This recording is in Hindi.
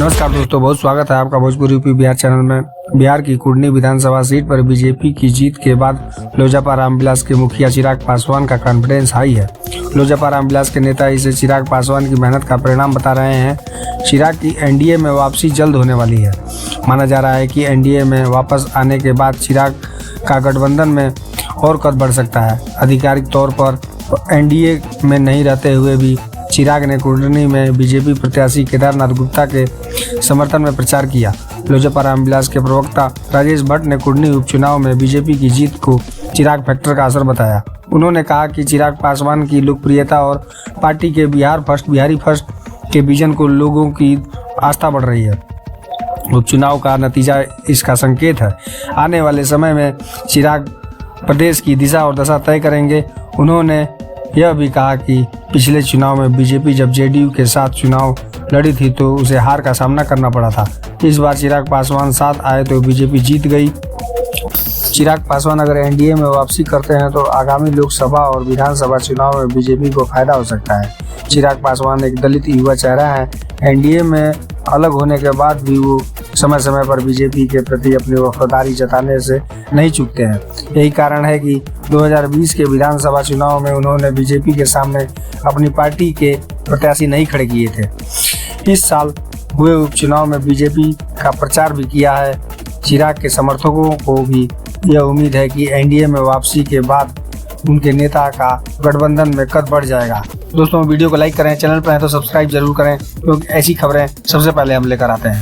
नमस्कार दोस्तों, बहुत स्वागत है आपका भोजपुरी यूपी बिहार चैनल में। बिहार की कुर्नी विधानसभा सीट पर बीजेपी की जीत के बाद लोजपा रामविलास के मुखिया चिराग पासवान का कॉन्फिडेंस हाई है। लोजपा रामविलास के नेता इसे चिराग पासवान की मेहनत का परिणाम बता रहे हैं। चिराग की एनडीए में वापसी जल्द होने वाली है। माना जा रहा है कि एनडीए में वापस आने के बाद चिराग का गठबंधन में और कद बढ़ सकता है। आधिकारिक तौर पर एनडीए में नहीं रहते हुए भी चिराग ने कुर्नी में बीजेपी प्रत्याशी केदारनाथ गुप्ता के समर्थन में प्रचार किया। लोजपा रामविलास के प्रवक्ता राजेश भट्ट ने कुर्नी उपचुनाव में बीजेपी की जीत को चिराग फैक्टर का असर बताया। उन्होंने कहा कि चिराग पासवान की लोकप्रियता और पार्टी के बिहारी फर्स्ट के विजन को लोगों की आस्था बढ़ रही है। उपचुनाव का नतीजा इसका संकेत है। आने वाले समय में चिराग प्रदेश की दिशा और दशा तय करेंगे। उन्होंने यह भी कहा कि पिछले चुनाव में बीजेपी जब जेडीयू के साथ चुनाव लड़ी थी तो उसे हार का सामना करना पड़ा था। इस बार चिराग पासवान साथ आए तो बीजेपी जीत गई। चिराग पासवान अगर एनडीए में वापसी करते हैं तो आगामी लोकसभा और विधानसभा चुनाव में बीजेपी को फायदा हो सकता है। चिराग पासवान एक दलित युवा चेहरा है। एनडीए में अलग होने के बाद भी वो समय समय पर बीजेपी के प्रति अपनी वफादारी जताने से नहीं चूकते हैं। यही कारण है कि 2020 के विधानसभा चुनाव में उन्होंने बीजेपी के सामने अपनी पार्टी के प्रत्याशी नहीं खड़े किए थे। इस साल हुए उपचुनाव में बीजेपी का प्रचार भी किया है। चिराग के समर्थकों को भी यह उम्मीद है कि एनडीए में वापसी के बाद उनके नेता का गठबंधन में कद बढ़ जाएगा। दोस्तों, वीडियो को लाइक करें, चैनल पर हैं तो सब्सक्राइब जरूर करें, क्योंकि ऐसी खबरें सबसे पहले हम लेकर आते हैं।